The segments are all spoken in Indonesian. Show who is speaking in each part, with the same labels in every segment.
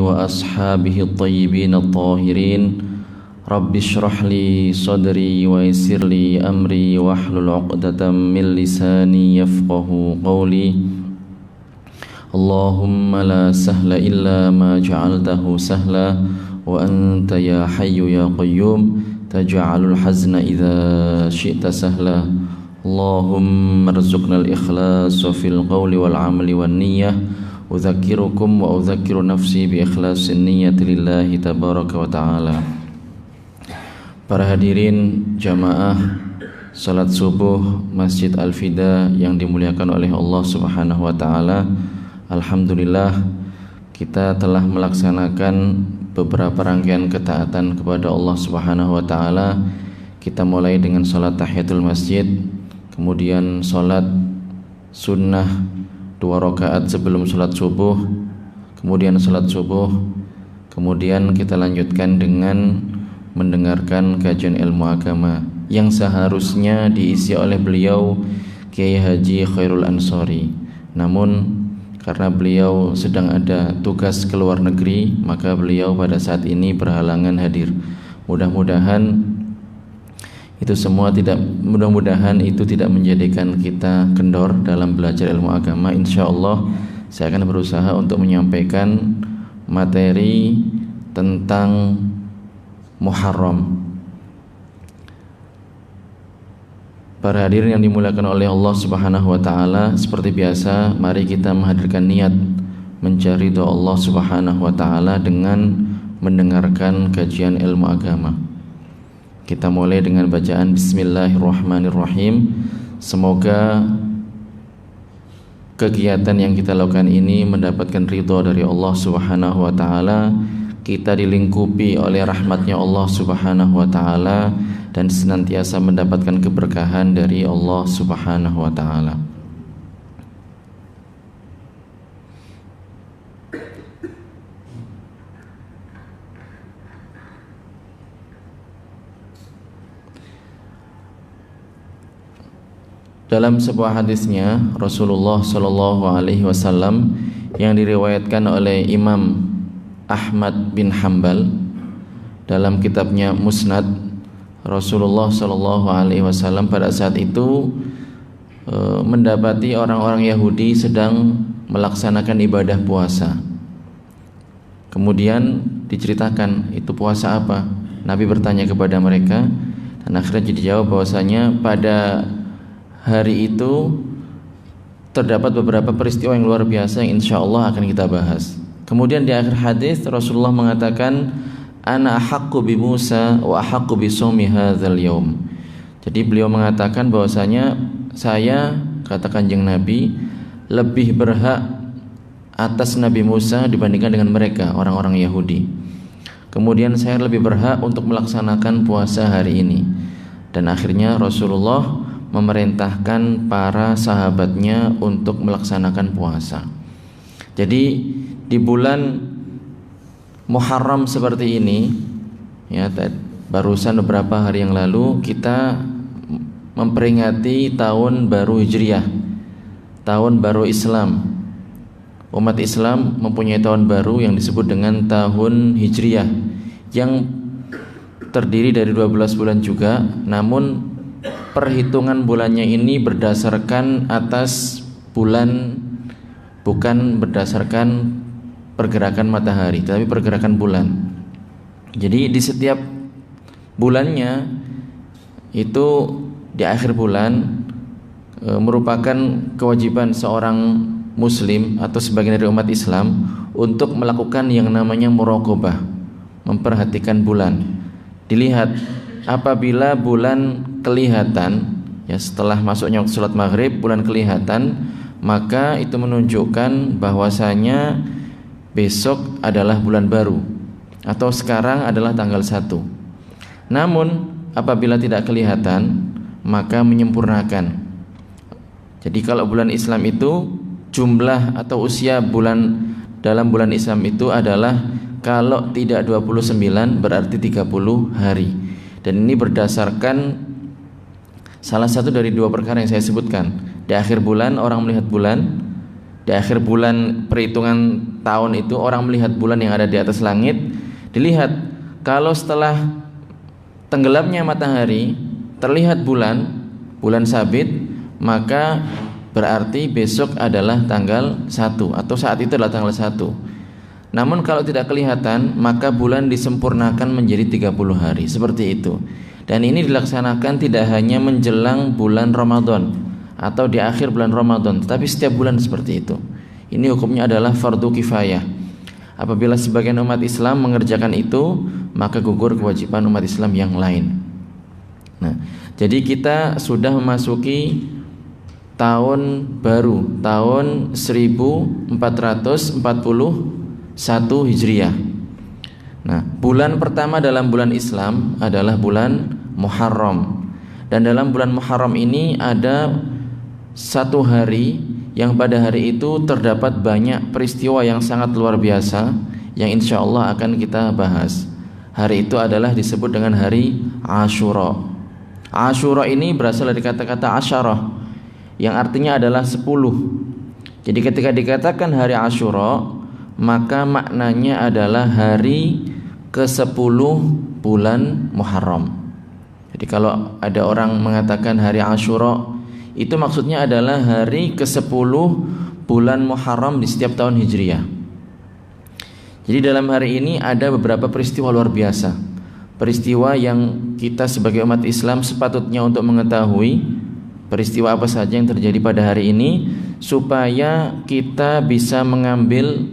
Speaker 1: وأصحابه الطيبين الطاهرين رب اشرح لي صدري ويسر لي أمري واحلل عقدة من لساني يفقه قولي اللهم لا سهل إلا ما جعلته سهلا وأنت يا حي يا قيوم تجعل الحزن إذا شئت سهلا اللهم ارزقنا الإخلاص في القول والعمل والنية أذكركم وأذكر نفسي بإخلاص النية لله تبارك وتعالى. Para hadirin jamaah salat subuh Masjid Al-Fida yang dimuliakan oleh Allah Subhanahu wa taala. Alhamdulillah kita telah melaksanakan beberapa rangkaian ketaatan kepada Allah Subhanahu wa taala. Kita mulai dengan salat tahiyatul masjid, kemudian salat sunnah 2 rakaat sebelum salat subuh, kemudian salat subuh, kemudian kita lanjutkan dengan mendengarkan kajian ilmu agama yang seharusnya diisi oleh beliau Kiai Haji Khairul Ansori. Namun karena beliau sedang ada tugas ke luar negeri, maka beliau pada saat ini berhalangan hadir. Mudah-mudahan itu tidak menjadikan kita kendor dalam belajar ilmu agama. Insyaallah saya akan berusaha untuk menyampaikan materi tentang Muharram. Para hadirin yang dimuliakan oleh Allah Subhanahu wa taala, seperti biasa mari kita menghadirkan niat mencari ridha Allah Subhanahu wa taala dengan mendengarkan kajian ilmu agama. Kita mulai dengan bacaan Bismillahirrahmanirrahim. Semoga kegiatan yang kita lakukan ini mendapatkan ridha dari Allah Subhanahu wa taala. Kita dilingkupi oleh rahmatnya Allah Subhanahu wa ta'ala dan senantiasa mendapatkan keberkahan dari Allah Subhanahu wa ta'ala. Dalam sebuah hadisnya Rasulullah sallallahu alaihi wasallam yang diriwayatkan oleh Imam Ahmad bin Hanbal dalam kitabnya Musnad, Rasulullah sallallahu alaihi wasallam pada saat itu mendapati orang-orang Yahudi sedang melaksanakan ibadah puasa. Kemudian diceritakan itu puasa apa? Nabi bertanya kepada mereka dan akhirnya dijawab bahwasanya pada hari itu terdapat beberapa peristiwa yang luar biasa yang insyaallah akan kita bahas. Kemudian di akhir hadis Rasulullah mengatakan ana ahaqqu bi Musa wa ahaqqu bi shaumi hadzal yaum. Jadi beliau mengatakan bahwasanya saya, kata Kanjeng Nabi, lebih berhak atas Nabi Musa dibandingkan dengan mereka orang-orang Yahudi. Kemudian saya lebih berhak untuk melaksanakan puasa hari ini. Dan akhirnya Rasulullah memerintahkan para sahabatnya untuk melaksanakan puasa. Jadi di bulan Muharram seperti ini, ya, barusan beberapa hari yang lalu kita memperingati tahun baru Hijriah, tahun baru Islam. Umat Islam mempunyai tahun baru yang disebut dengan tahun Hijriah, yang terdiri dari 12 bulan juga. Namun perhitungan bulannya ini berdasarkan atas bulan, bukan berdasarkan pergerakan matahari, tapi pergerakan bulan. Jadi di setiap bulannya itu di akhir bulan merupakan kewajiban seorang muslim atau sebagian dari umat Islam untuk melakukan yang namanya muraqabah, memperhatikan bulan. Dilihat apabila bulan kelihatan, ya, setelah masuknya waktu salat maghrib bulan kelihatan, maka itu menunjukkan bahwasanya besok adalah bulan baru atau sekarang adalah tanggal 1. Namun apabila tidak kelihatan, maka menyempurnakan. Jadi kalau bulan Islam itu jumlah atau usia bulan dalam bulan Islam itu adalah kalau tidak 29 berarti 30 hari. Dan ini berdasarkan salah satu dari 2 perkara yang saya sebutkan. Di akhir bulan orang melihat bulan, Di akhir bulan perhitungan tahun itu orang melihat bulan yang ada di atas langit, dilihat kalau setelah tenggelamnya matahari terlihat bulan sabit, maka berarti besok adalah tanggal 1 atau saat itu adalah tanggal 1. Namun kalau tidak kelihatan, maka bulan disempurnakan menjadi 30 hari, seperti itu. Dan ini dilaksanakan tidak hanya menjelang bulan Ramadan atau di akhir bulan Ramadan, tetapi setiap bulan seperti itu. Ini hukumnya adalah fardu kifayah. Apabila sebagian umat Islam mengerjakan itu, maka gugur kewajiban umat Islam yang lain. Nah, jadi kita sudah memasuki tahun baru, tahun 1441 Hijriah. Nah, bulan pertama dalam bulan Islam adalah bulan Muharram. Dan dalam bulan Muharram ini ada satu hari yang pada hari itu terdapat banyak peristiwa yang sangat luar biasa yang insya Allah akan kita bahas. Hari itu adalah disebut dengan hari Ashura. Ashura ini berasal dari kata-kata asyarah yang artinya adalah 10. Jadi ketika dikatakan hari Ashura, maka maknanya adalah hari ke-10 bulan Muharram. Jadi kalau ada orang mengatakan hari Ashura, itu maksudnya adalah hari ke-10 bulan Muharram di setiap tahun Hijriah. Jadi dalam hari ini ada beberapa peristiwa luar biasa, peristiwa yang kita sebagai umat Islam sepatutnya untuk mengetahui peristiwa apa saja yang terjadi pada hari ini, supaya kita bisa mengambil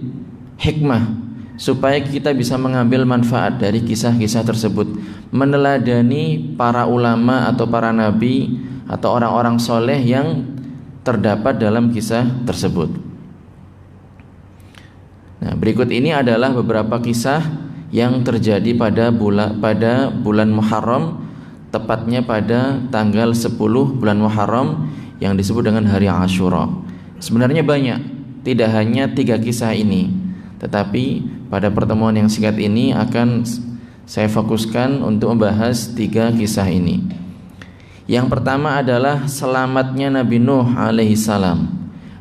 Speaker 1: hikmah, supaya kita bisa mengambil manfaat dari kisah-kisah tersebut, meneladani para ulama atau para nabi atau orang-orang soleh yang terdapat dalam kisah tersebut. Nah, berikut ini adalah beberapa kisah yang terjadi pada bulan Muharram, tepatnya pada tanggal 10 bulan Muharram yang disebut dengan hari Ashura. Sebenarnya banyak, tidak hanya 3 kisah ini, tetapi pada pertemuan yang singkat ini akan saya fokuskan untuk membahas 3 kisah ini. Yang pertama adalah selamatnya Nabi Nuh alaihissalam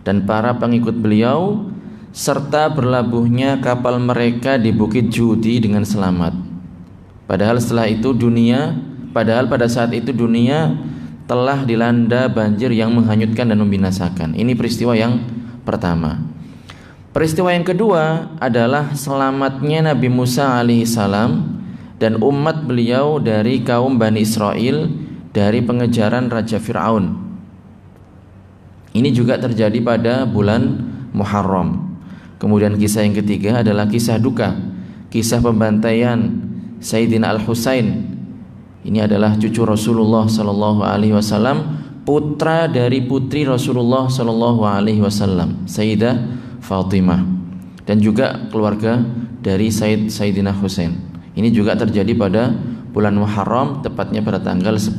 Speaker 1: dan para pengikut beliau, serta berlabuhnya kapal mereka di Bukit Judi dengan selamat. Padahal pada saat itu dunia telah dilanda banjir yang menghanyutkan dan membinasakan. Ini peristiwa yang pertama. Peristiwa yang kedua adalah selamatnya Nabi Musa alaihissalam dan umat beliau dari kaum Bani Israel dari pengejaran Raja Fir'aun. Ini juga terjadi pada bulan Muharram. Kemudian kisah yang ketiga adalah kisah duka, kisah pembantaian Sayyidina Al-Husain. Ini adalah cucu Rasulullah sallallahu alaihi wasallam, putra dari putri Rasulullah sallallahu alaihi wasallam, Sayyidah Fatimah, dan juga keluarga dari Sayyidina Husain. Ini juga terjadi pada bulan Muharram, tepatnya pada tanggal 10,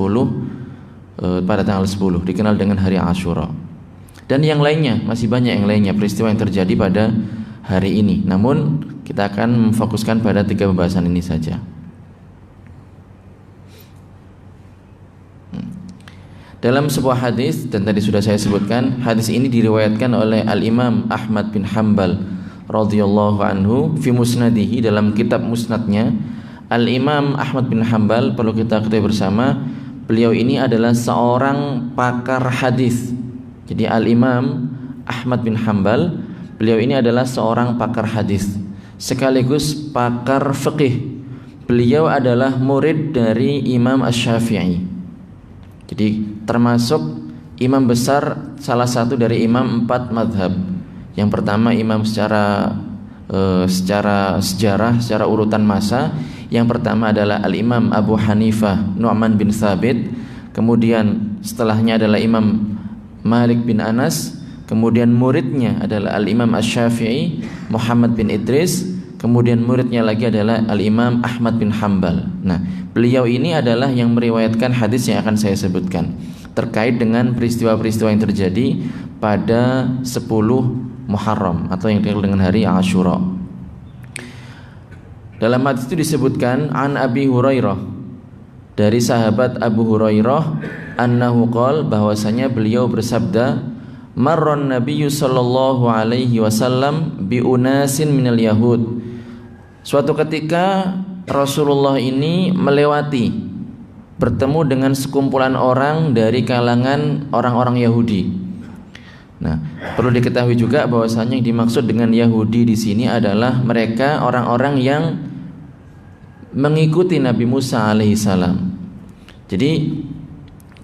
Speaker 1: dikenal dengan hari Ashura. Dan yang lainnya, masih banyak yang lainnya peristiwa yang terjadi pada hari ini. Namun kita akan memfokuskan pada 3 pembahasan ini saja. Dalam sebuah hadis, dan tadi sudah saya sebutkan, hadis ini diriwayatkan oleh Al-Imam Ahmad bin Hanbal radhiyallahu anhu fi musnadihi, dalam kitab musnadnya. Al-Imam Ahmad bin Hanbal, perlu kita ketahui bersama, beliau ini adalah seorang pakar hadis. Jadi Al-Imam Ahmad bin Hanbal, beliau ini adalah seorang pakar hadis sekaligus pakar fikih. Beliau adalah murid dari Imam Asy-Syafi'i. Jadi termasuk imam besar, salah satu dari imam 4 madhab. Yang pertama imam secara sejarah, secara urutan masa. Yang pertama adalah Al-Imam Abu Hanifah Nu'man bin Thabit. Kemudian setelahnya adalah Imam Malik bin Anas. Kemudian muridnya adalah Al-Imam Asy-Syafi'i Muhammad bin Idris. Kemudian muridnya lagi adalah Al-Imam Ahmad bin Hanbal. Nah, beliau ini adalah yang meriwayatkan hadis yang akan saya sebutkan terkait dengan peristiwa-peristiwa yang terjadi pada 10 Muharram atau yang dikenal dengan hari Ashura. Dalam hadis itu disebutkan an Abi Hurairah, dari sahabat Abu Hurairah, annahu qol, bahwasanya beliau bersabda, marran nabiyyu sallallahu alaihi wasallam bi unasin minal yahud. Suatu ketika Rasulullah ini melewati, bertemu dengan sekumpulan orang dari kalangan orang-orang Yahudi. Nah, perlu diketahui juga bahwasanya yang dimaksud dengan Yahudi di sini adalah mereka orang-orang yang mengikuti Nabi Musa alaihissalam. Jadi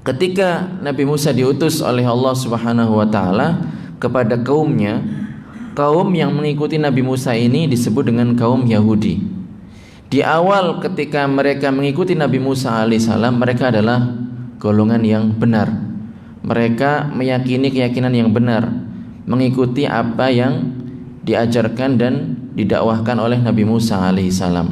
Speaker 1: ketika Nabi Musa diutus oleh Allah Subhanahu wa taala kepada kaumnya, kaum yang mengikuti Nabi Musa ini disebut dengan kaum Yahudi. Di awal ketika mereka mengikuti Nabi Musa alaihissalam, mereka adalah golongan yang benar. Mereka meyakini keyakinan yang benar, mengikuti apa yang diajarkan dan didakwahkan oleh Nabi Musa alaihissalam,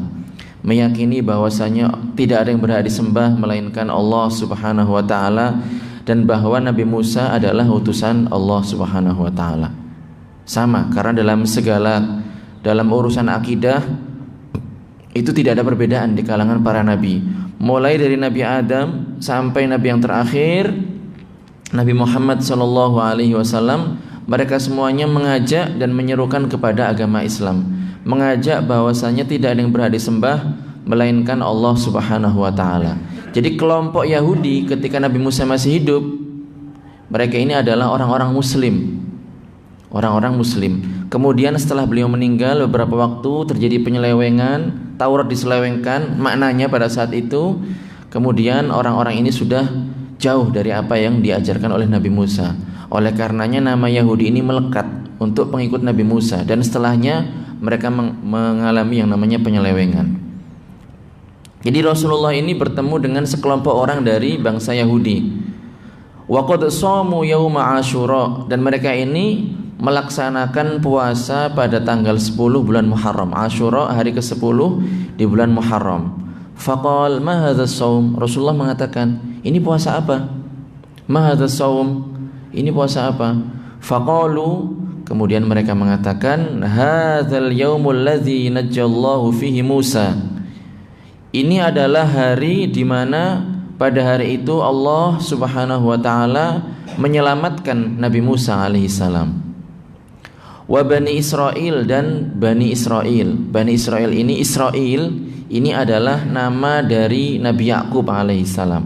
Speaker 1: meyakini bahwasanya tidak ada yang berhak disembah melainkan Allah Subhanahu wa taala, dan bahwa Nabi Musa adalah utusan Allah Subhanahu wa taala. Sama, karena dalam urusan akidah itu tidak ada perbedaan di kalangan para nabi, mulai dari Nabi Adam sampai nabi yang terakhir Nabi Muhammad sallallahu alaihi wasallam. Mereka semuanya mengajak dan menyerukan kepada agama Islam, mengajak bahwasanya tidak ada yang berhak disembah melainkan Allah Subhanahu wa taala. Jadi kelompok Yahudi ketika Nabi Musa masih hidup, mereka ini adalah orang-orang muslim. Orang-orang muslim. Kemudian setelah beliau meninggal beberapa waktu terjadi penyelewengan, Taurat diselewengkan maknanya pada saat itu. Kemudian orang-orang ini sudah jauh dari apa yang diajarkan oleh Nabi Musa. Oleh karenanya nama Yahudi ini melekat untuk pengikut Nabi Musa, dan setelahnya mereka mengalami yang namanya penyelewengan. Jadi Rasulullah ini bertemu dengan sekelompok orang dari bangsa Yahudi. Wa qad shamu yauma Asyura, dan mereka ini melaksanakan puasa pada tanggal 10 bulan Muharram. Asyura hari ke-10 di bulan Muharram. Faqal ma hadha shaum, Rasulullah mengatakan, ini puasa apa? Ma hadha shaum, ini puasa apa? Faqalu, kemudian mereka mengatakan, hadzal yaumul ladzi najjallahu fihi Musa, ini adalah hari di mana pada hari itu Allah Subhanahu wa taala menyelamatkan Nabi Musa alaihissalam. Wa Bani Israel, dan Bani Israel. Bani Israel ini adalah nama dari Nabi Yakub alaihissalam.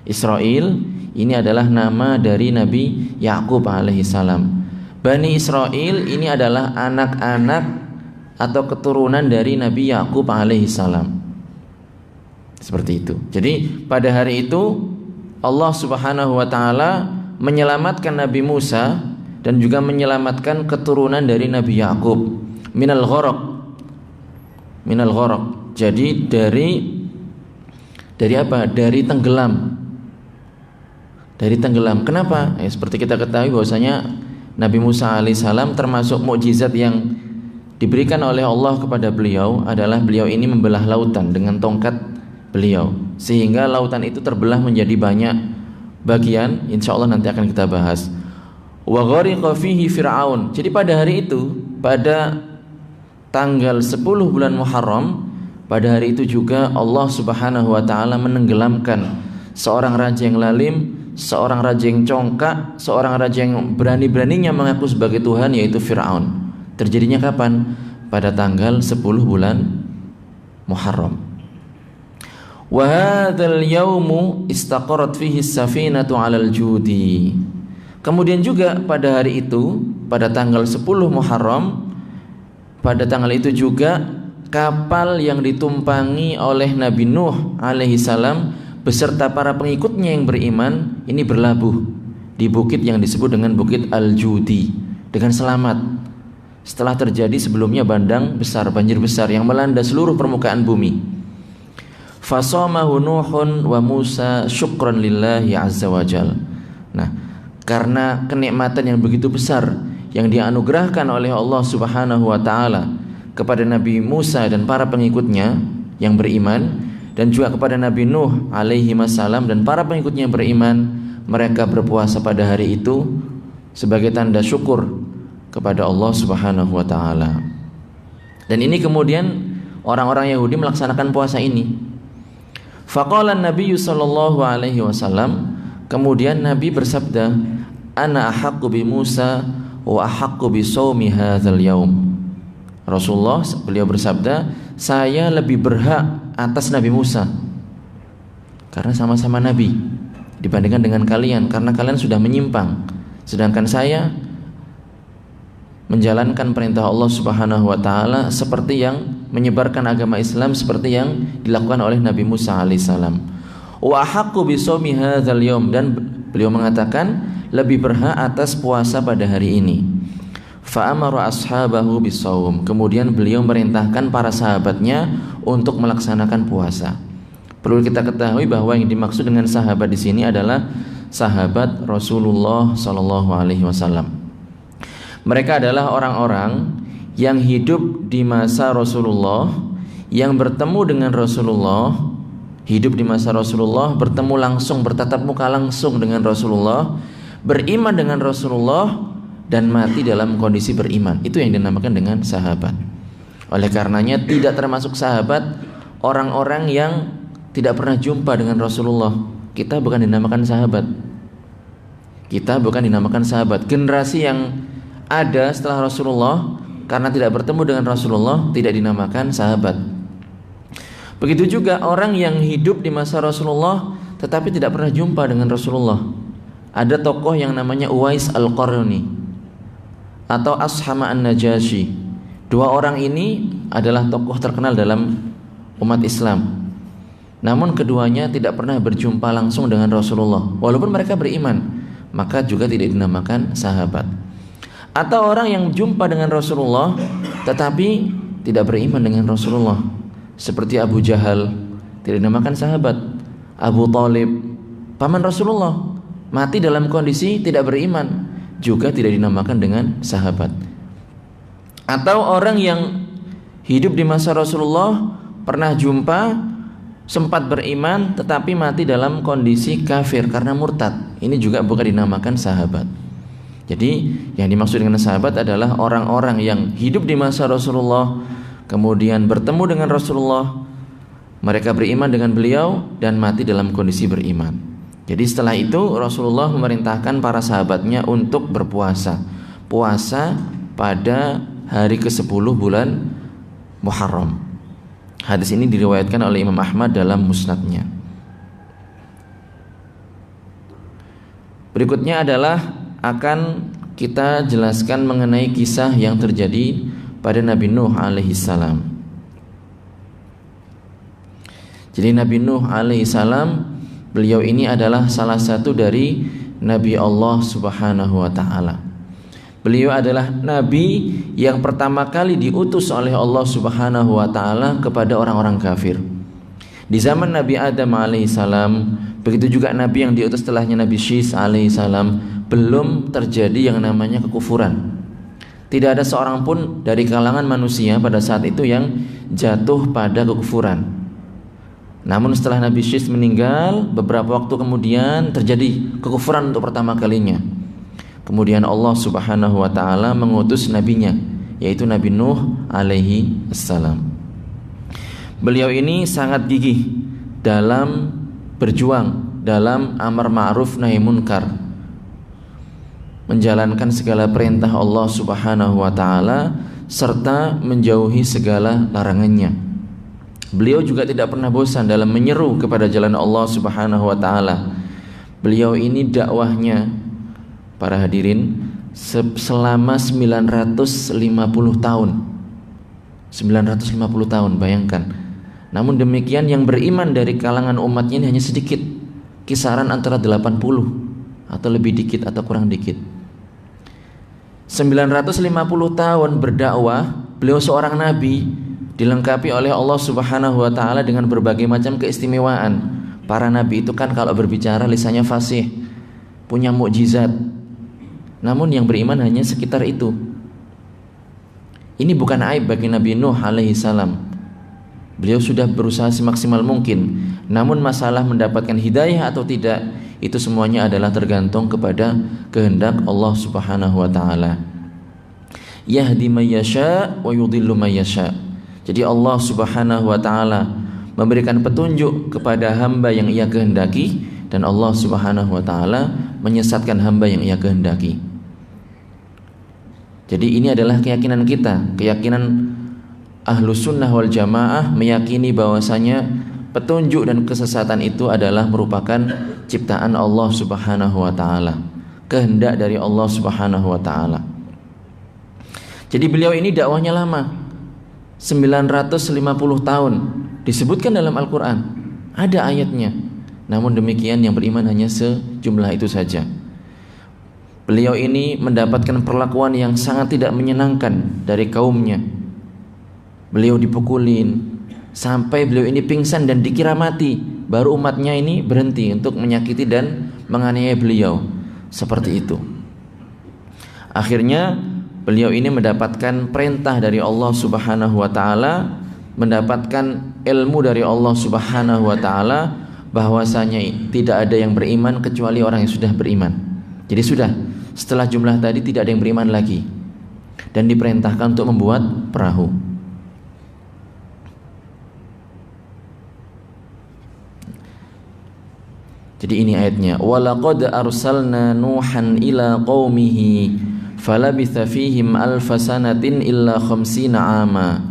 Speaker 1: Israel ini adalah nama dari Nabi Yakub alaihissalam. Bani Israel ini adalah anak-anak atau keturunan dari Nabi Yakub alaihissalam. Seperti itu. Jadi pada hari itu Allah Subhanahu wa taala menyelamatkan Nabi Musa dan juga menyelamatkan keturunan dari Nabi Yakub minal gharaq. Jadi dari apa? Dari tenggelam. Kenapa? Seperti kita ketahui bahwasanya Nabi Musa alaihissalam termasuk mukjizat yang diberikan oleh Allah kepada beliau adalah beliau ini membelah lautan dengan tongkat beliau, sehingga lautan itu terbelah menjadi banyak bagian. Insyaallah nanti akan kita bahas. Wa ghariqa fihi Fir'aun. Jadi pada hari itu, pada tanggal 10 bulan Muharram, pada hari itu juga Allah Subhanahu wa taala menenggelamkan seorang raja yang lalim, seorang raja yang congkak, seorang raja yang berani-beraninya mengaku sebagai Tuhan, yaitu Fir'aun. Terjadinya kapan? Pada tanggal 10 bulan Muharram. Wa hadzal yaumu istaqarrat fihi as-safinatu 'alal judi. Kemudian juga pada hari itu, pada tanggal 10 Muharram, pada tanggal itu juga kapal yang ditumpangi oleh Nabi Nuh alaihissalam beserta para pengikutnya yang beriman ini berlabuh di bukit yang disebut dengan Bukit Al-Judi dengan selamat. Setelah terjadi sebelumnya banjir besar yang melanda seluruh permukaan bumi. Fasamahu Nuhun wa Musa syukran lillahi azza wajal. Nah, karena kenikmatan yang begitu besar yang dianugerahkan oleh Allah Subhanahu wa taala kepada Nabi Musa dan para pengikutnya yang beriman, dan juga kepada Nabi Nuh alaihi wassalam dan para pengikutnya yang beriman, mereka berpuasa pada hari itu sebagai tanda syukur kepada Allah Subhanahu wa taala. Dan ini kemudian orang-orang Yahudi melaksanakan puasa ini. Faqala Nabi sallallahu alaihi wasallam, kemudian Nabi bersabda, ana ahaqqu bi Musa wa ahaqqu bi shaumi hadzal yaum. Rasulullah beliau bersabda, saya lebih berhak atas Nabi Musa karena sama-sama nabi dibandingkan dengan kalian, karena kalian sudah menyimpang, sedangkan saya menjalankan perintah Allah Subhanahu wa taala seperti yang menyebarkan agama Islam seperti yang dilakukan oleh Nabi Musa alaihissalam. Wa haqqu bi shaumi hadzal yaum, dan beliau mengatakan lebih berhak atas puasa pada hari ini. Fa amara ashabahu bisawm, kemudian beliau merintahkan para sahabatnya untuk melaksanakan puasa. Perlu kita ketahui bahwa yang dimaksud dengan sahabat di sini adalah sahabat Rasulullah sallallahu alaihi wasallam. Mereka adalah orang-orang yang hidup di masa Rasulullah, yang bertemu dengan Rasulullah, hidup di masa Rasulullah, bertemu langsung, bertatap muka langsung dengan Rasulullah, beriman dengan Rasulullah, dan mati dalam kondisi beriman. Itu yang dinamakan dengan sahabat. Oleh karenanya tidak termasuk sahabat orang-orang yang tidak pernah jumpa dengan Rasulullah. Kita bukan dinamakan sahabat. Kita bukan dinamakan sahabat. Generasi yang ada setelah Rasulullah karena tidak bertemu dengan Rasulullah tidak dinamakan sahabat. Begitu juga orang yang hidup di masa Rasulullah tetapi tidak pernah jumpa dengan Rasulullah. Ada tokoh yang namanya Uwais Al-Qarni atau Ashama An-Najasyi. Dua orang ini adalah tokoh terkenal dalam umat Islam. Namun keduanya tidak pernah berjumpa langsung dengan Rasulullah. Walaupun mereka beriman, maka juga tidak dinamakan sahabat. Atau orang yang jumpa dengan Rasulullah tetapi tidak beriman dengan Rasulullah, seperti Abu Jahal, tidak dinamakan sahabat. Abu Thalib, paman Rasulullah, mati dalam kondisi tidak beriman, juga tidak dinamakan dengan sahabat. Atau orang yang hidup di masa Rasulullah, pernah jumpa, sempat beriman tetapi mati dalam kondisi kafir karena murtad, ini juga bukan dinamakan sahabat. Jadi yang dimaksud dengan sahabat adalah orang-orang yang hidup di masa Rasulullah, kemudian bertemu dengan Rasulullah, mereka beriman dengan beliau dan mati dalam kondisi beriman. Jadi setelah itu Rasulullah memerintahkan para sahabatnya untuk berpuasa, puasa pada hari ke-10 bulan Muharram. Hadis ini diriwayatkan oleh Imam Ahmad dalam musnadnya. Berikutnya adalah akan kita jelaskan mengenai kisah yang terjadi pada Nabi Nuh alaihissalam. Jadi Nabi Nuh alaihissalam, beliau ini adalah salah satu dari Nabi Allah Subhanahu wa ta'ala. Beliau adalah Nabi yang pertama kali diutus oleh Allah Subhanahu wa ta'ala kepada orang-orang kafir. Di zaman Nabi Adam alaihissalam, begitu juga Nabi yang diutus setelahnya, Nabi Syis alaihissalam, belum terjadi yang namanya kekufuran. Tidak ada seorang pun dari kalangan manusia pada saat itu yang jatuh pada kekufuran. Namun setelah Nabi Syis meninggal, beberapa waktu kemudian terjadi kekufuran untuk pertama kalinya. Kemudian Allah Subhanahu wa ta'ala mengutus nabinya, yaitu Nabi Nuh alaihi assalam. Beliau ini sangat gigih dalam berjuang dalam amar ma'ruf nahi munkar, menjalankan segala perintah Allah Subhanahu wa ta'ala serta menjauhi segala larangannya. Beliau juga tidak pernah bosan dalam menyeru kepada jalan Allah Subhanahu wa ta'ala. Beliau ini dakwahnya, para hadirin, selama 950 tahun. 950 tahun, bayangkan. Namun demikian yang beriman dari kalangan umatnya ini hanya sedikit, kisaran antara 80 atau lebih dikit atau kurang dikit. 950 tahun berdakwah, beliau seorang nabi, dilengkapi oleh Allah Subhanahu wa ta'ala dengan berbagai macam keistimewaan. Para nabi itu kan kalau berbicara lisannya fasih, punya mukjizat. Namun yang beriman hanya sekitar itu. Ini bukan aib bagi Nabi Nuh alaihi salam. Beliau sudah berusaha semaksimal mungkin. Namun masalah mendapatkan hidayah atau tidak, itu semuanya adalah tergantung kepada kehendak Allah Subhanahu wa ta'ala. Yahdi may yasha wa yudhillu may yasha. Jadi Allah Subhanahu wa ta'ala memberikan petunjuk kepada hamba yang ia kehendaki, dan Allah Subhanahu wa ta'ala menyesatkan hamba yang Ia kehendaki. Jadi ini adalah keyakinan kita, keyakinan Ahlus Sunnah wal Jamaah, meyakini bahwasanya petunjuk dan kesesatan itu adalah merupakan ciptaan Allah Subhanahu wa taala, kehendak dari Allah Subhanahu wa taala. Jadi beliau ini dakwahnya lama, 950 tahun, disebutkan dalam Al-Quran, ada ayatnya. Namun demikian yang beriman hanya sejumlah itu saja. Beliau ini mendapatkan perlakuan yang sangat tidak menyenangkan dari kaumnya. Beliau dipukulin sampai beliau ini pingsan dan dikira mati. Baru umatnya ini berhenti untuk menyakiti dan menganiaya beliau. Seperti itu. Akhirnya beliau ini mendapatkan perintah dari Allah Subhanahu wa taala, mendapatkan ilmu dari Allah Subhanahu wa taala bahwasanya tidak ada yang beriman kecuali orang yang sudah beriman. Jadi sudah, setelah jumlah tadi tidak ada yang beriman lagi, dan diperintahkan untuk membuat perahu. Jadi ini ayatnya, walaqad arsalna nuhan ila qaumihi falabitha fihim alfasanatin illa khamsina ama.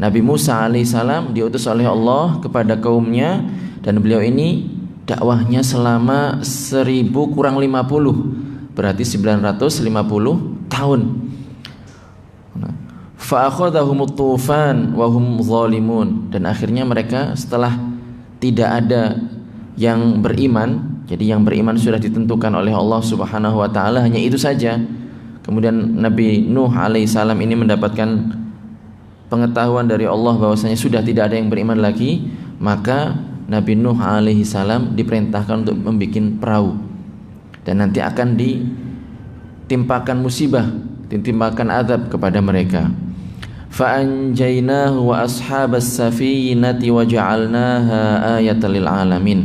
Speaker 1: Nabi Musa alaihissalam diutus oleh Allah kepada kaumnya, dan beliau ini dakwahnya selama 1000 kurang 50, berarti 950 tahun. Fa akhadhahumut tufan wa hum zalimun, dan akhirnya mereka setelah tidak ada yang beriman, jadi yang beriman sudah ditentukan oleh Allah Subhanahu wa taala, hanya itu saja. Kemudian Nabi Nuh alaihissalam ini mendapatkan pengetahuan dari Allah bahwasanya sudah tidak ada yang beriman lagi, maka Nabi Nuh alaihissalam diperintahkan untuk membuat perahu, dan nanti akan ditimpakan musibah, ditimpakan azab kepada mereka. Fa anjaynahu wa ashabas safinati wa ja'alnaha ayatan lil alamin.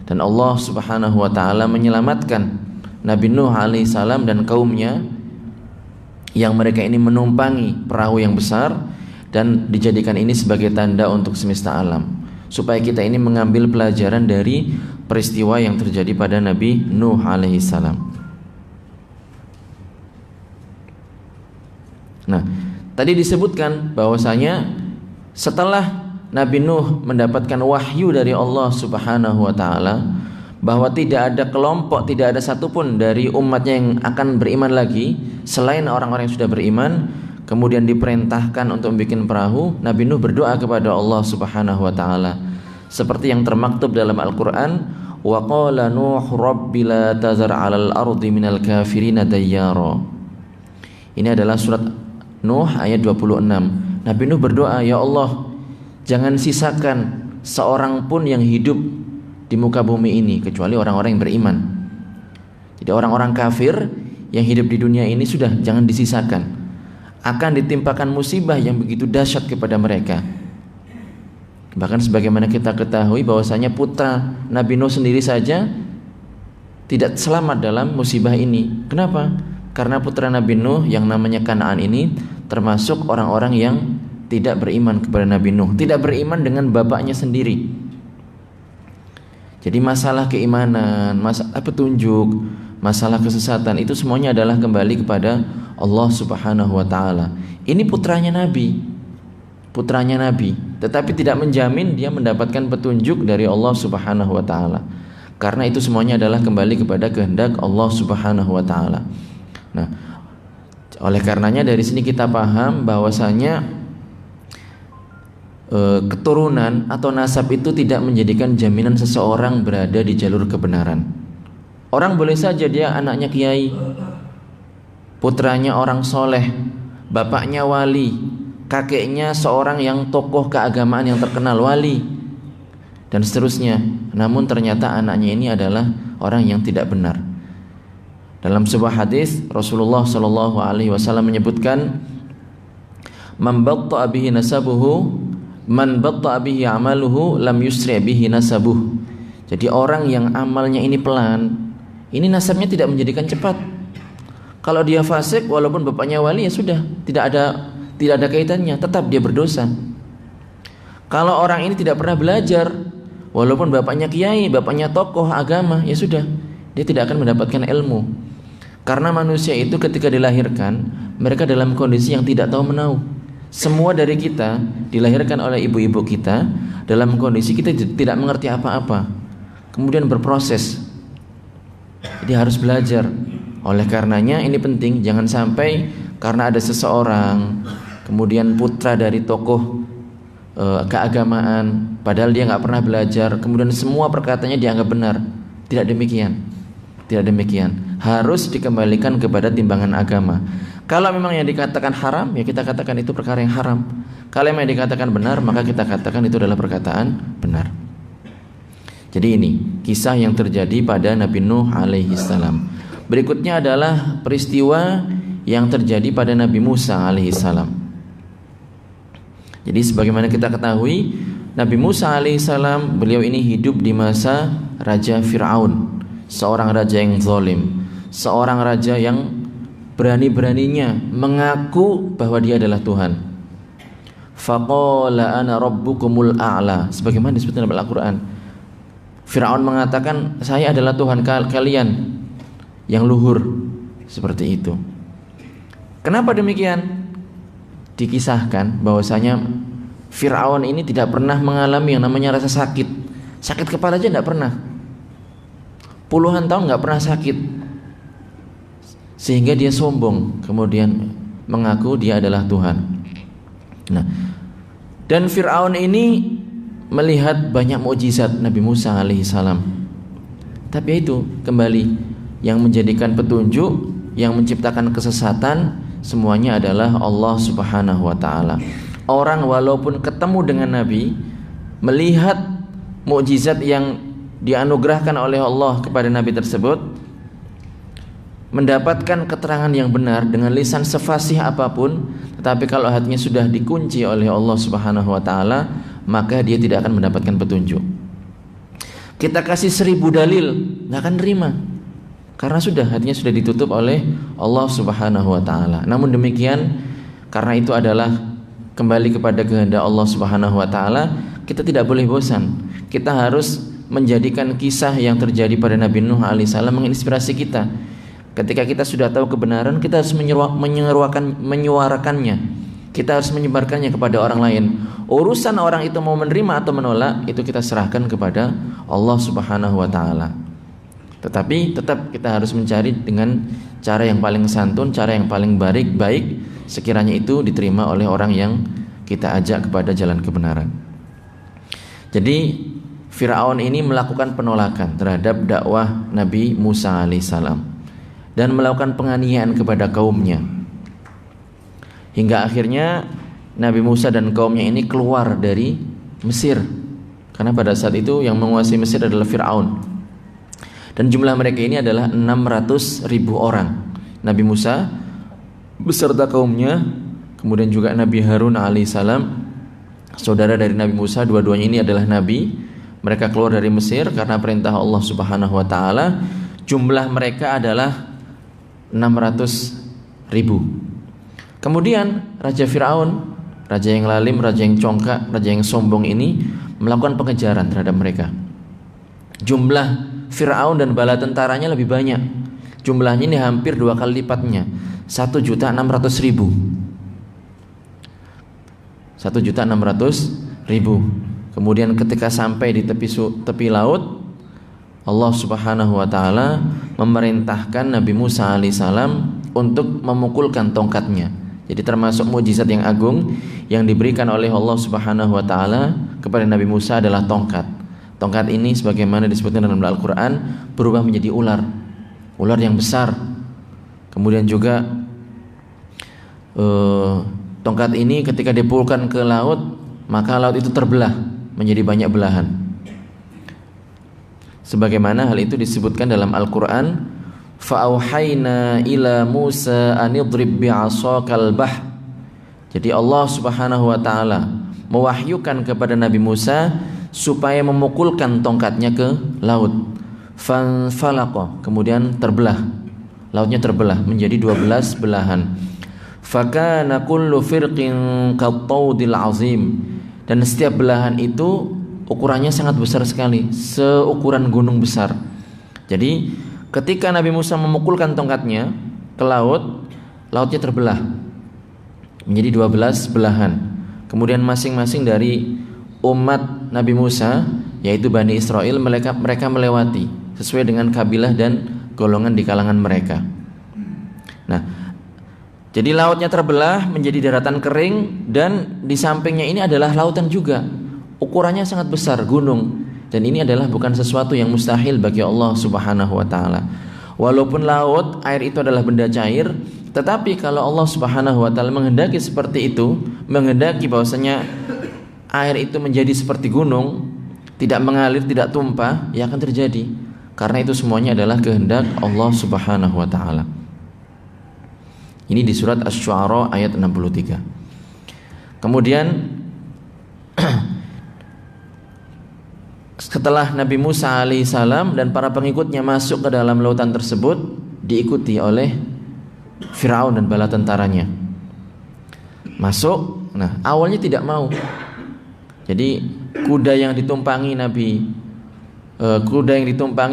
Speaker 1: Dan Allah Subhanahu wa taala menyelamatkan Nabi Nuh alaihissalam dan kaumnya yang mereka ini menumpangi perahu yang besar, dan dijadikan ini sebagai tanda untuk semesta alam, supaya kita ini mengambil pelajaran dari peristiwa yang terjadi pada Nabi Nuh alaihissalam. Nah, tadi disebutkan bahwasanya setelah Nabi Nuh mendapatkan wahyu dari Allah Subhanahu wa taala bahwa tidak ada kelompok, tidak ada satupun dari umatnya yang akan beriman lagi selain orang-orang yang sudah beriman, kemudian diperintahkan untuk membuat perahu, Nabi Nuh berdoa kepada Allah Subhanahu wa taala seperti yang termaktub dalam Al-Qur'an, wa qala Nuh rabbi la tazar 'alal ardi minal kafirin dayyara. Ini adalah surat Nuh ayat 26. Nabi Nuh berdoa, ya Allah, jangan sisakan seorang pun yang hidup di muka bumi ini kecuali orang-orang yang beriman. Jadi orang-orang kafir yang hidup di dunia ini sudah jangan disisakan. Akan ditimpakan musibah yang begitu dahsyat kepada mereka. Bahkan sebagaimana kita ketahui bahwasanya putra Nabi Nuh sendiri saja tidak selamat dalam musibah ini. Kenapa? Karena putra Nabi Nuh yang namanya Kan'an ini termasuk orang-orang yang tidak beriman kepada Nabi Nuh, tidak beriman dengan bapaknya sendiri. Jadi masalah keimanan, masalah petunjuk, masalah kesesatan itu semuanya adalah kembali kepada Allah Subhanahu wa taala. Ini putranya Nabi, tetapi tidak menjamin dia mendapatkan petunjuk dari Allah Subhanahu wa taala. Karena itu semuanya adalah kembali kepada kehendak Allah Subhanahu wa taala. Nah, oleh karenanya dari sini kita paham bahwasanya keturunan atau nasab itu tidak menjadikan jaminan seseorang berada di jalur kebenaran. Orang boleh saja dia anaknya kiai, putranya orang soleh, bapaknya wali, kakeknya seorang yang tokoh keagamaan yang terkenal, wali, dan seterusnya. Namun ternyata anaknya ini adalah orang yang tidak benar. Dalam sebuah hadis Rasulullah Shallallahu Alaihi Wasallam menyebutkan, man batta'a bihi nasabuhu, man batta'a bihi amaluhu, lam yusri' bihi nasabuh. Jadi orang yang amalnya ini pelan, ini nasabnya tidak menjadikan cepat. Kalau dia fasik, walaupun bapaknya wali, ya sudah, tidak ada kaitannya, tetap dia berdosa. Kalau orang ini tidak pernah belajar, walaupun bapaknya kiai, bapaknya tokoh agama, ya sudah, dia tidak akan mendapatkan ilmu. Karena manusia itu ketika dilahirkan, mereka dalam kondisi yang tidak tahu menahu. Semua dari kita dilahirkan oleh ibu-ibu kita dalam kondisi kita tidak mengerti apa-apa, kemudian berproses. Jadi harus belajar. Oleh karenanya ini penting, jangan sampai karena ada seseorang kemudian putra dari tokoh keagamaan, padahal dia nggak pernah belajar, kemudian semua perkataannya dianggap benar. Tidak demikian. Tidak demikian. Harus dikembalikan kepada timbangan agama. Kalau memang yang dikatakan haram, ya kita katakan itu perkara yang haram. Kalau memang yang dikatakan benar, maka kita katakan itu adalah perkataan benar. Jadi ini kisah yang terjadi pada Nabi Nuh alaihi salam. Berikutnya adalah peristiwa yang terjadi pada Nabi Musa alaihi salam. Jadi sebagaimana kita ketahui, Nabi Musa alaihissalam, beliau ini hidup di masa Raja Fir'aun, seorang raja yang zalim, seorang raja yang berani-beraninya mengaku bahwa dia adalah Tuhan. Faqala ana rabbukumul a'la, sebagaimana disebutkan dalam Al-Quran. Fir'aun mengatakan, saya adalah Tuhan kalian yang luhur, seperti itu. Kenapa demikian? Dikisahkan bahwasanya Fir'aun ini tidak pernah mengalami yang namanya rasa sakit. Sakit kepala aja tidak pernah. Puluhan tahun nggak pernah sakit. Sehingga dia sombong, kemudian mengaku dia adalah Tuhan. Nah, dan Fir'aun ini melihat banyak mukjizat Nabi Musa alaihissalam. Tapi itu kembali yang menjadikan petunjuk, yang menciptakan kesesatan, semuanya adalah Allah Subhanahu wa taala. Orang walaupun ketemu dengan Nabi, melihat mukjizat yang dianugerahkan oleh Allah kepada Nabi tersebut, mendapatkan keterangan yang benar dengan lisan sefasih apapun, tetapi kalau hatinya sudah dikunci oleh Allah Subhanahu wa taala, maka dia tidak akan mendapatkan petunjuk. Kita kasih 1000 dalil, nggak akan terima. Karena hatinya sudah ditutup oleh Allah Subhanahu wa taala. Namun demikian, karena itu adalah kembali kepada kehendak Allah Subhanahu wa taala, kita tidak boleh bosan. Kita harus menjadikan kisah yang terjadi pada Nabi Nuh alaihissalam menginspirasi kita. Ketika kita sudah tahu kebenaran, kita harus menyuarakannya. Kita harus menyebarkannya kepada orang lain. Urusan orang itu mau menerima atau menolak, itu kita serahkan kepada Allah Subhanahu wa taala. Tetapi tetap kita harus mencari dengan cara yang paling santun, cara yang paling baik, sekiranya itu diterima oleh orang yang kita ajak kepada jalan kebenaran. Jadi Fir'aun ini melakukan penolakan terhadap dakwah Nabi Musa alaihissalam dan melakukan penganiayaan kepada kaumnya, hingga akhirnya Nabi Musa dan kaumnya ini keluar dari Mesir, karena pada saat itu yang menguasai Mesir adalah Fir'aun. Dan jumlah mereka ini adalah 600.000 orang. Nabi Musa beserta kaumnya, kemudian juga Nabi Harun alaihissalam, saudara dari Nabi Musa, dua-duanya ini adalah nabi. Mereka keluar dari Mesir karena perintah Allah Subhanahu wa taala. Jumlah mereka adalah 600.000. Kemudian Raja Fir'aun, raja yang lalim, raja yang congkak, raja yang sombong ini melakukan pengejaran terhadap mereka. Jumlah Fir'aun dan bala tentaranya lebih banyak. Jumlahnya ini hampir 2 kali lipatnya, 1.600.000. 1.600.000. Kemudian ketika sampai di tepi laut, Allah Subhanahu wa taala memerintahkan Nabi Musa alaihissalam untuk memukulkan tongkatnya. Jadi termasuk mukjizat yang agung yang diberikan oleh Allah Subhanahu wa taala kepada Nabi Musa adalah tongkat. Tongkat ini sebagaimana disebutkan dalam Al-Quran berubah menjadi ular yang besar. Kemudian juga tongkat ini ketika dipukulkan ke laut, maka laut itu terbelah menjadi banyak belahan. Sebagaimana hal itu disebutkan dalam Al-Quran, fa'auhayna ila Musa anidrib bi'asakal bah. Jadi Allah Subhanahu wa taala mewahyukan kepada Nabi Musa supaya memukulkan tongkatnya ke laut. Fanfalaqa, kemudian terbelah. Lautnya terbelah menjadi 12 belahan. Fakana kullu firqin qattaudil azim. Dan setiap belahan itu ukurannya sangat besar sekali, seukuran gunung besar. Jadi ketika Nabi Musa memukulkan tongkatnya ke laut, lautnya terbelah menjadi 12 belahan. Kemudian masing-masing dari umat Nabi Musa, yaitu Bani Israel, mereka melewati sesuai dengan kabilah dan golongan di kalangan mereka. Nah, jadi lautnya terbelah menjadi daratan kering, dan di sampingnya ini adalah lautan juga. Ukurannya sangat besar, gunung. Dan ini adalah bukan sesuatu yang mustahil bagi Allah Subhanahu wa taala. Walaupun laut, air itu adalah benda cair, tetapi kalau Allah Subhanahu wa taala menghendaki seperti itu, menghendaki bahwasanya air itu menjadi seperti gunung, tidak mengalir, tidak tumpah, ya akan terjadi. Karena itu semuanya adalah kehendak Allah Subhanahu wa taala. Ini di surat Asy-Syu'ara ayat 63. Kemudian setelah Nabi Musa alaihissalam dan para pengikutnya masuk ke dalam lautan tersebut, diikuti oleh Fir'aun dan bala tentaranya. Masuk, nah awalnya tidak mau. Jadi kuda yang ditumpangi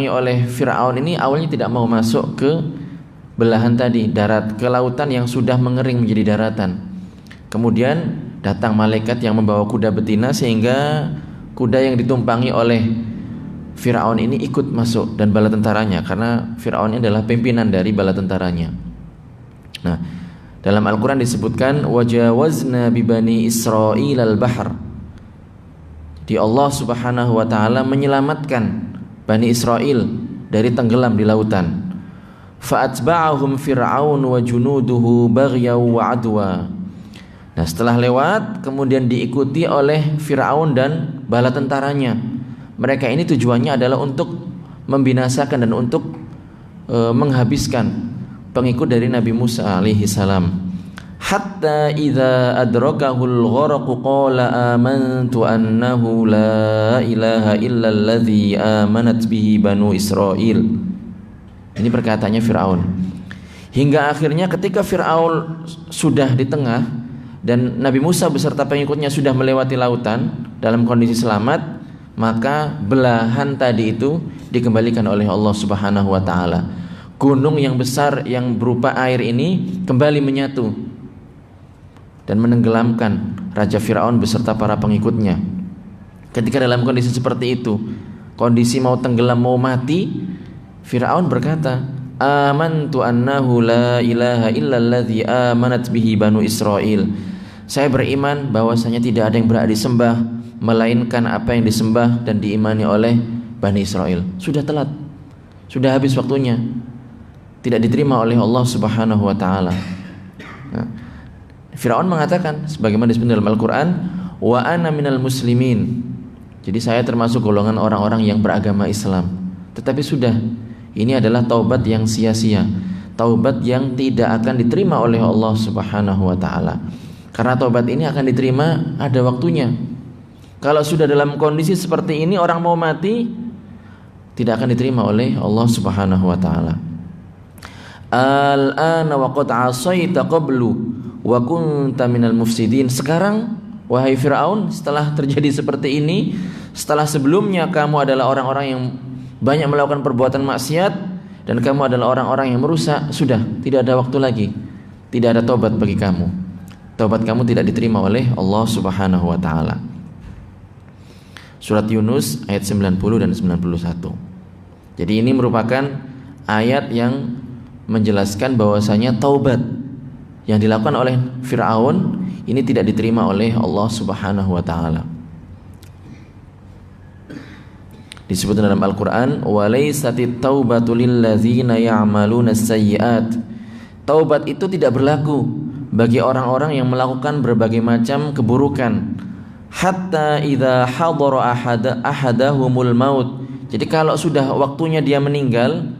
Speaker 1: oleh Fir'aun ini awalnya tidak mau masuk ke belahan tadi, darat, ke lautan yang sudah mengering menjadi daratan. Kemudian datang malaikat yang membawa kuda betina, sehingga kuda yang ditumpangi oleh Fir'aun ini ikut masuk dan bala tentaranya, karena Fir'aun ini adalah pimpinan dari bala tentaranya. Nah, dalam Al-Quran disebutkan wajawazna bibani Israil al-bahr. Jadi Allah Subhanahu wa taala menyelamatkan Bani Israel dari tenggelam di lautan. Fa'atba'ahum Fir'aun wa junuduhu baghyaw wa adwa. Nah, setelah lewat kemudian diikuti oleh Fir'aun dan bala tentaranya. Mereka ini tujuannya adalah untuk membinasakan dan untuk menghabiskan pengikut dari Nabi Musa alaihi salam. Hatta idza adrakahul gharq qala amantu annahu la ilaha illa alladzi amanat bihi banu Israil. Ini perkataannya Fir'aun. Hingga akhirnya ketika Fir'aun sudah di tengah dan Nabi Musa beserta pengikutnya sudah melewati lautan dalam kondisi selamat, maka belahan tadi itu dikembalikan oleh Allah Subhanahu wa taala. Gunung yang besar yang berupa air ini kembali menyatu dan menenggelamkan Raja Fir'aun beserta para pengikutnya. Ketika dalam kondisi seperti itu, kondisi mau tenggelam, mau mati, Fir'aun berkata, amantu annahu la ilaha illa alladzi amanat bihi banu Israil. Saya beriman bahwasanya tidak ada yang berhak disembah melainkan apa yang disembah dan diimani oleh Bani Israel. Sudah telat, sudah habis waktunya, tidak diterima oleh Allah Subhanahu wa taala. Nah, Fir'aun mengatakan sebagaimana disebutkan dalam Al-Quran, wa ana minal muslimin. Jadi saya termasuk golongan orang-orang yang beragama Islam. Tetapi sudah, ini adalah taubat yang sia-sia, taubat yang tidak akan diterima oleh Allah Subhanahu wa taala. Karena taubat ini akan diterima ada waktunya. Kalau sudah dalam kondisi seperti ini, orang mau mati, tidak akan diterima oleh Allah Subhanahu wa taala. Al-ana wa qad 'asaita qablu wa kunta minal mufsidin. Sekarang wahai Fir'aun, setelah terjadi seperti ini, setelah sebelumnya kamu adalah orang-orang yang banyak melakukan perbuatan maksiat dan kamu adalah orang-orang yang merusak, sudah tidak ada waktu lagi, tidak ada taubat bagi kamu. Taubat kamu tidak diterima oleh Allah Subhanahu wa taala. Surat Yunus ayat 90 dan 91. Jadi ini merupakan ayat yang menjelaskan bahwasanya taubat yang dilakukan oleh Fir'aun ini tidak diterima oleh Allah Subhanahu wa taala. Disebut dalam Al-Qur'an, "Wa laysatit taubatu lil ladzina ya'maluna as-sayyi'at." Taubat itu tidak berlaku bagi orang-orang yang melakukan berbagai macam keburukan. Hatta idza hadara ahadahumul maut. Jadi kalau sudah waktunya dia meninggal,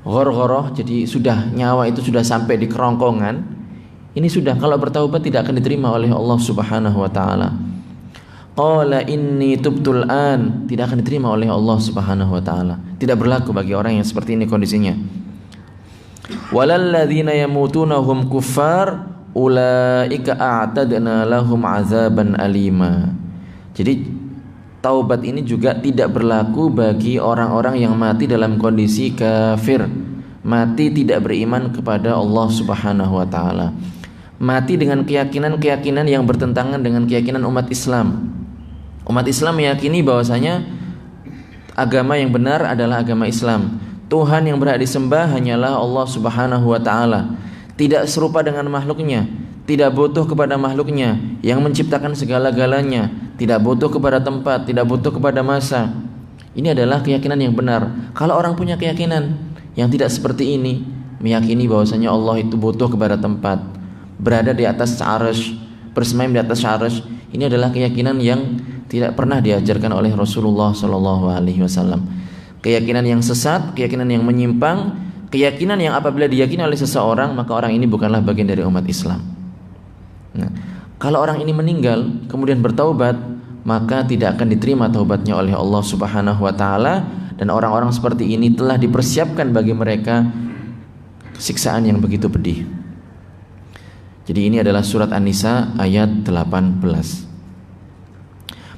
Speaker 1: ghorghoroh, jadi sudah nyawa itu sudah sampai di kerongkongan, ini sudah, kalau bertaubat tidak akan diterima oleh Allah Subhanahu wa taala. Qala inni tubtul an, tidak akan diterima oleh Allah Subhanahu wa taala. Tidak berlaku bagi orang yang seperti ini kondisinya. Walal ladzina yamutuna hum kuffar ulaika a'tadna lahum azaban alima. Jadi taubat ini juga tidak berlaku bagi orang-orang yang mati dalam kondisi kafir, mati tidak beriman kepada Allah Subhanahu wa taala, mati dengan keyakinan-keyakinan yang bertentangan dengan keyakinan umat Islam. Umat Islam meyakini bahwasanya agama yang benar adalah agama Islam. Tuhan yang berhak disembah hanyalah Allah Subhanahu wa taala. Tidak serupa dengan makhluknya, tidak butuh kepada makhluknya yang menciptakan segala-galanya, tidak butuh kepada tempat, tidak butuh kepada masa. Ini adalah keyakinan yang benar. Kalau orang punya keyakinan yang tidak seperti ini, meyakini bahwasanya Allah itu butuh kepada tempat, berada di atas arsy, bersemayam di atas arsy, ini adalah keyakinan yang tidak pernah diajarkan oleh Rasulullah sallallahu alaihi wasallam. Keyakinan yang sesat, keyakinan yang menyimpang, keyakinan yang apabila diyakini oleh seseorang, maka orang ini bukanlah bagian dari umat Islam. Nah, kalau orang ini meninggal kemudian bertaubat, maka tidak akan diterima taubatnya oleh Allah Subhanahu wa taala, dan orang-orang seperti ini telah dipersiapkan bagi mereka siksaan yang begitu pedih. Jadi ini adalah surat An-Nisa ayat 18.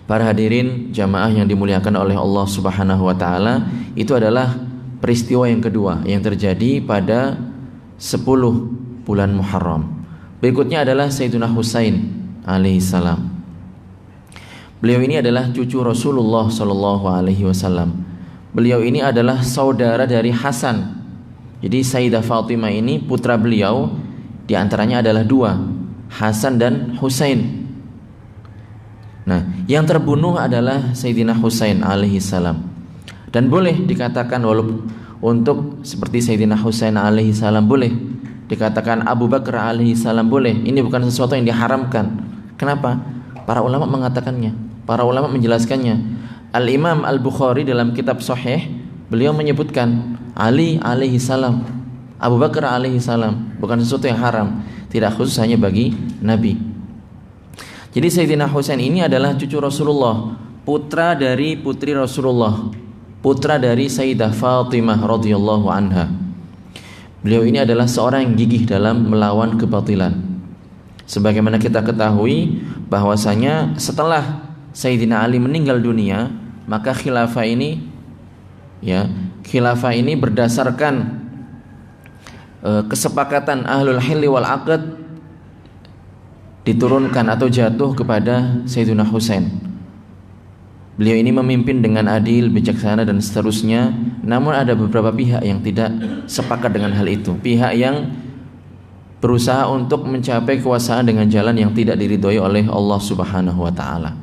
Speaker 1: Para hadirin jamaah yang dimuliakan oleh Allah Subhanahu wa taala, itu adalah peristiwa yang kedua yang terjadi pada 10 bulan Muharram. Berikutnya adalah Sayyidina Husain alaihissalam. Beliau ini adalah cucu Rasulullah sallallahu alaihi wasallam. Beliau ini adalah saudara dari Hasan. Jadi Sayyidah Fatimah ini putra beliau, di antaranya adalah 2, Hasan dan Husain. Nah, yang terbunuh adalah Sayyidina Husain alaihissalam. Dan boleh dikatakan walaupun untuk seperti Sayyidina Husain alaihissalam boleh dikatakan Abu Bakar alaihissalam boleh. Ini bukan sesuatu yang diharamkan. Kenapa? Para ulama mengatakannya, para ulama menjelaskannya. Al-Imam Al-Bukhari dalam kitab Sahih, beliau menyebutkan Ali alaihissalam, Abu Bakar alaihissalam, bukan sesuatu yang haram, tidak khusus hanya bagi Nabi. Jadi Sayyidina Husain ini adalah cucu Rasulullah, putra dari putri Rasulullah, putra dari Sayyidah Fatimah radhiyallahu anha. Beliau ini adalah seorang yang gigih dalam melawan kebatilan. Sebagaimana kita ketahui bahwasanya setelah Sayyidina Ali meninggal dunia, maka khilafah ini berdasarkan kesepakatan ahlul hilli wal aqd diturunkan atau jatuh kepada Sayyidina Husain. Beliau ini memimpin dengan adil, bijaksana dan seterusnya. Namun ada beberapa pihak yang tidak sepakat dengan hal itu. Pihak yang berusaha untuk mencapai kekuasaan dengan jalan yang tidak diridhoi oleh Allah Subhanahu wa taala.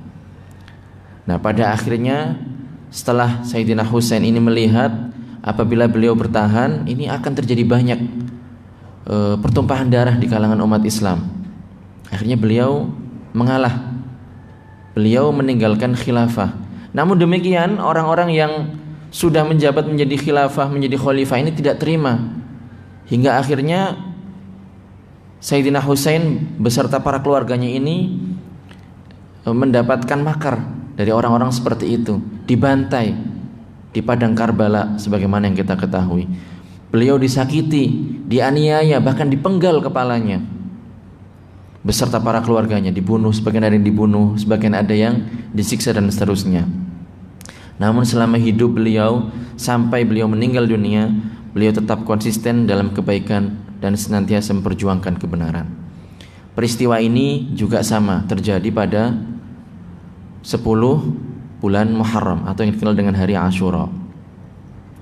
Speaker 1: Nah, pada akhirnya setelah Sayyidina Husain ini melihat apabila beliau bertahan, ini akan terjadi banyak pertumpahan darah di kalangan umat Islam. Akhirnya beliau mengalah. Beliau meninggalkan khilafah. Namun demikian, orang-orang yang sudah menjabat menjadi khilafah, menjadi khalifah ini tidak terima. Hingga akhirnya Sayyidina Husain beserta para keluarganya ini mendapatkan makar dari orang-orang seperti itu, dibantai di padang Karbala sebagaimana yang kita ketahui. Beliau disakiti, dianiaya, bahkan dipenggal kepalanya. Beserta para keluarganya dibunuh, sebagian ada yang dibunuh, sebagian ada yang disiksa dan seterusnya. Namun selama hidup beliau sampai beliau meninggal dunia, beliau tetap konsisten dalam kebaikan dan senantiasa memperjuangkan kebenaran. Peristiwa ini juga sama terjadi pada 10 bulan Muharram atau yang dikenal dengan hari Ashura.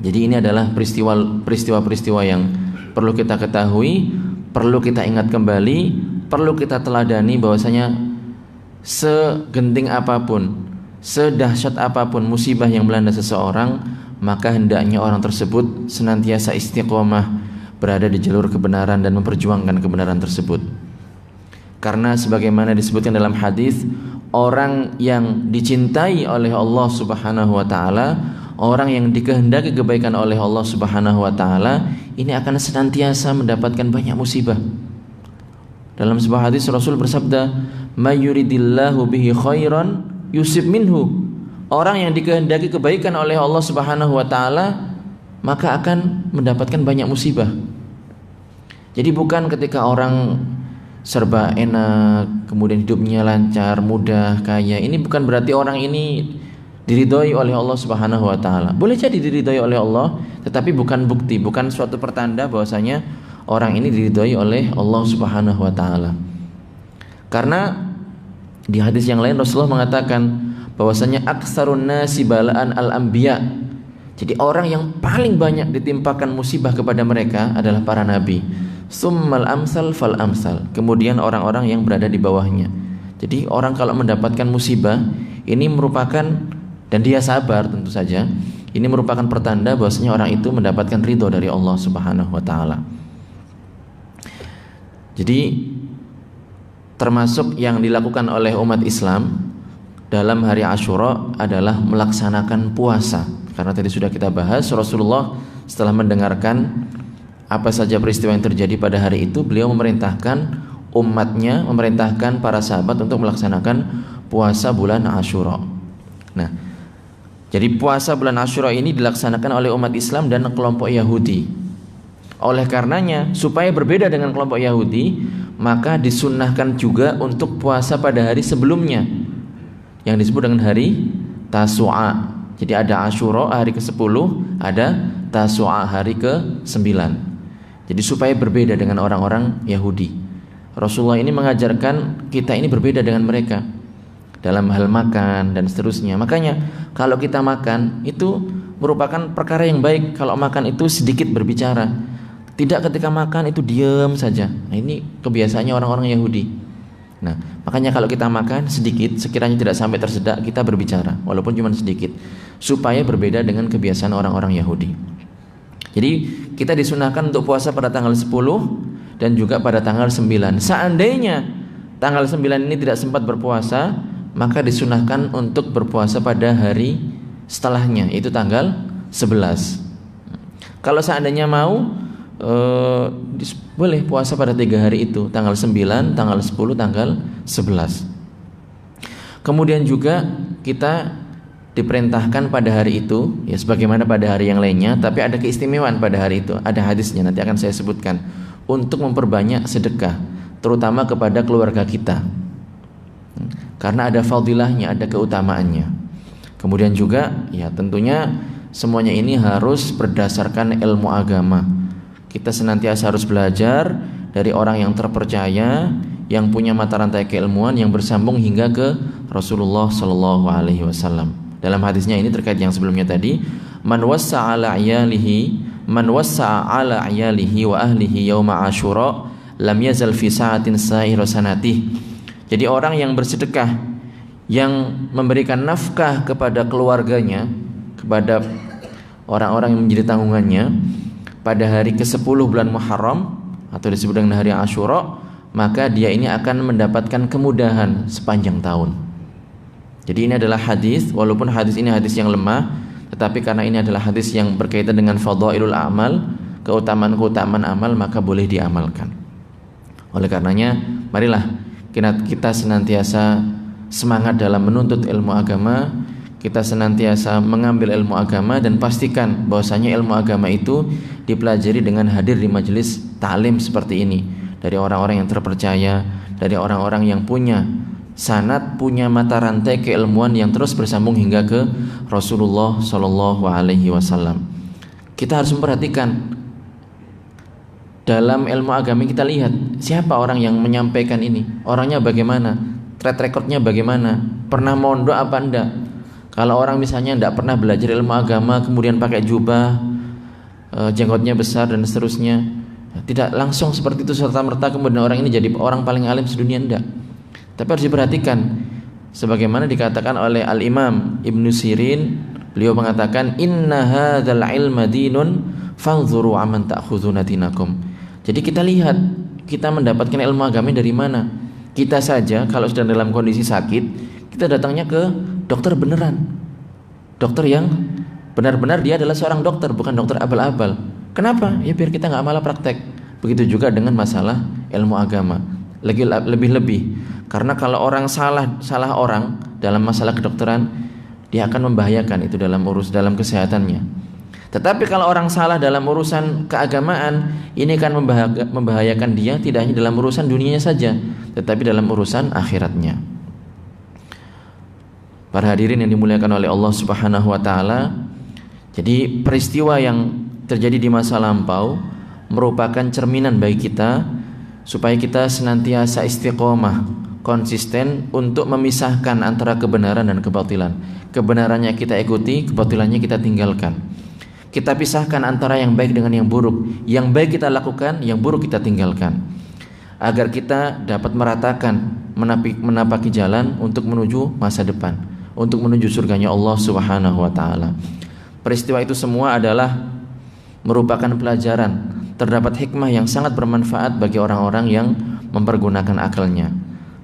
Speaker 1: Jadi ini adalah peristiwa-peristiwa yang perlu kita ketahui, perlu kita ingat kembali, perlu kita teladani bahwasanya segenting apapun, sedahsyat apapun musibah yang melanda seseorang, maka hendaknya orang tersebut senantiasa istiqomah berada di jalur kebenaran dan memperjuangkan kebenaran tersebut. Karena sebagaimana disebutkan dalam hadis, orang yang dicintai oleh Allah Subhanahu wa taala, orang yang dikehendaki kebaikan oleh Allah Subhanahu wa taala, ini akan senantiasa mendapatkan banyak musibah. Dalam sebuah hadis Rasul bersabda, "May yuridillahu bihi khairan yusib minhu." Orang yang dikehendaki kebaikan oleh Allah Subhanahu wa taala, maka akan mendapatkan banyak musibah. Jadi bukan ketika orang serba enak, kemudian hidupnya lancar, mudah, kaya, ini bukan berarti orang ini diridhoi oleh Allah Subhanahu wa taala. Boleh jadi diridhoi oleh Allah, tetapi bukan bukti, bukan suatu pertanda bahwasanya orang ini diridhoi oleh Allah Subhanahu wa taala. Karena di hadis yang lain Rasulullah mengatakan bahwasanya aktsarun nasi balaan al-anbiya. Jadi orang yang paling banyak ditimpakan musibah kepada mereka adalah para nabi. Summal amsal fal amsal. Kemudian orang-orang yang berada di bawahnya. Jadi orang kalau mendapatkan musibah ini merupakan, dan dia sabar tentu saja, ini merupakan pertanda bahwasanya orang itu mendapatkan ridho dari Allah Subhanahu wa taala. Jadi termasuk yang dilakukan oleh umat Islam dalam hari Asyura adalah melaksanakan puasa. Karena tadi sudah kita bahas, Rasulullah setelah mendengarkan apa saja peristiwa yang terjadi pada hari itu, beliau memerintahkan umatnya, memerintahkan para sahabat untuk melaksanakan puasa bulan Asyura. Nah, jadi puasa bulan Asyura ini dilaksanakan oleh umat Islam dan kelompok Yahudi. Oleh karenanya, supaya berbeda dengan kelompok Yahudi, maka disunnahkan juga untuk puasa pada hari sebelumnya, yang disebut dengan hari Tasu'a. Jadi ada Asyura hari ke-10, ada Tasu'a hari ke-9. Jadi supaya berbeda dengan orang-orang Yahudi. Rasulullah ini mengajarkan kita ini berbeda dengan mereka dalam hal makan dan seterusnya. Makanya kalau kita makan itu merupakan perkara yang baik kalau makan itu sedikit berbicara. Tidak ketika makan itu diam saja. Nah, ini kebiasaannya orang-orang Yahudi. Nah, makanya kalau kita makan sedikit, sekiranya tidak sampai tersedak, kita berbicara walaupun cuma sedikit, supaya berbeda dengan kebiasaan orang-orang Yahudi. Jadi kita disunahkan untuk puasa pada tanggal 10 dan juga pada tanggal 9. Seandainya tanggal 9 ini tidak sempat berpuasa, maka disunahkan untuk berpuasa pada hari setelahnya, yaitu tanggal 11. Kalau seandainya mau, boleh puasa pada 3 hari itu, tanggal 9, tanggal 10, tanggal 11. Kemudian juga kita diperintahkan pada hari itu, ya sebagaimana pada hari yang lainnya, tapi ada keistimewaan pada hari itu. Ada hadisnya, nanti akan saya sebutkan, untuk memperbanyak sedekah, terutama kepada keluarga kita, karena ada fadilahnya, ada keutamaannya. Kemudian juga, ya tentunya semuanya ini harus berdasarkan ilmu agama. Kita senantiasa harus belajar dari orang yang terpercaya, yang punya mata rantai keilmuan yang bersambung hingga ke Rasulullah Shallallahu Alaihi Wasallam. Dalam hadisnya ini terkait yang sebelumnya tadi, man wassa'a ala ayalihi wa ahlihi yauma Asyura lam yazal fi sa'atin sa'ira sanatih. Jadi orang yang bersedekah, yang memberikan nafkah kepada keluarganya, kepada orang-orang yang menjadi tanggungannya pada hari ke-10 bulan Muharram atau disebut dengan hari Asyura, maka dia ini akan mendapatkan kemudahan sepanjang tahun. Jadi ini adalah hadis, walaupun hadis ini hadis yang lemah, tetapi karena ini adalah hadis yang berkaitan dengan fadhailul amal, keutamaan-keutamaan amal, maka boleh diamalkan. Oleh karenanya, marilah kita senantiasa semangat dalam menuntut ilmu agama. Kita senantiasa mengambil ilmu agama dan pastikan bahwasanya ilmu agama itu dipelajari dengan hadir di majelis ta'lim seperti ini, dari orang-orang yang terpercaya, dari orang-orang yang punya sanad, punya mata rantai keilmuan yang terus bersambung hingga ke Rasulullah Shallallahu Alaihi Wasallam. Kita harus memperhatikan dalam ilmu agama, kita lihat siapa orang yang menyampaikan ini, orangnya bagaimana, track recordnya bagaimana, pernah mondok apa enggak. Kalau orang misalnya tidak pernah belajar ilmu agama, kemudian pakai jubah, jenggotnya besar dan seterusnya, tidak langsung seperti itu serta-merta kemudian orang ini jadi orang paling alim sedunia, enggak. Tapi harus diperhatikan, sebagaimana dikatakan oleh Al-Imam Ibnu Sirin, beliau mengatakan, inna hadzal ilma dinun fanzuru aman ta'khuduna dinakum. Jadi kita lihat, kita mendapatkan ilmu agama dari mana. Kita saja kalau sedang dalam kondisi sakit, kita datangnya ke dokter beneran, dokter yang benar-benar dia adalah seorang dokter, bukan dokter abal-abal. Kenapa? Ya biar kita nggak malah praktek. Begitu juga dengan masalah ilmu agama, lebih-lebih. Karena kalau orang salah orang dalam masalah kedokteran, dia akan membahayakan itu dalam kesehatannya. Tetapi kalau orang salah dalam urusan keagamaan, ini akan membahayakan dia tidak hanya dalam urusan dunianya saja, tetapi dalam urusan akhiratnya. Para hadirin yang dimuliakan oleh Allah Subhanahu wa taala, jadi peristiwa yang terjadi di masa lampau merupakan cerminan bagi kita supaya kita senantiasa istiqomah, konsisten untuk memisahkan antara kebenaran dan kebatilan. Kebenarannya kita ikuti, kebatilannya kita tinggalkan. Kita pisahkan antara yang baik dengan yang buruk. Yang baik kita lakukan, yang buruk kita tinggalkan. Agar kita dapat meratakan, menapaki jalan untuk menuju masa depan, untuk menuju surganya Allah Subhanahu wa taala. Peristiwa itu semua adalah merupakan pelajaran. Terdapat hikmah yang sangat bermanfaat bagi orang-orang yang mempergunakan akalnya.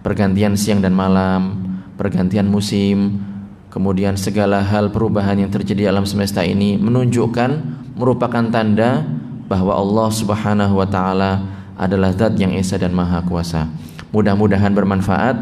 Speaker 1: Pergantian siang dan malam, pergantian musim, kemudian segala hal perubahan yang terjadi alam semesta ini menunjukkan, merupakan tanda bahwa Allah Subhanahu wa taala adalah Zat yang Esa dan Maha Kuasa. Mudah-mudahan bermanfaat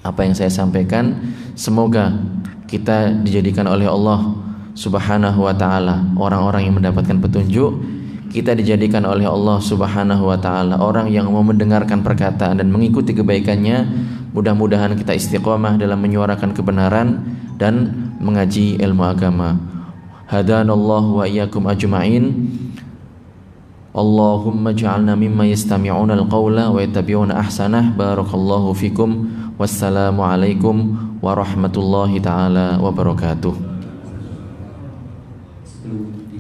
Speaker 1: apa yang saya sampaikan. Semoga kita dijadikan oleh Allah Subhanahu wa taala orang-orang yang mendapatkan petunjuk. Kita dijadikan oleh Allah Subhanahu wa taala orang yang mau mendengarkan perkataan dan mengikuti kebaikannya. Mudah-mudahan kita istiqomah dalam menyuarakan kebenaran dan mengaji ilmu agama. Hadanallahu wa iyyakum ajma'in. Allahumma ja'alna mimma yastami'una al-qawla wa yattabi'una ahsanah. Barakallahu fikum. Wassalamu alaikum warahmatullahi taala wabarakatuh.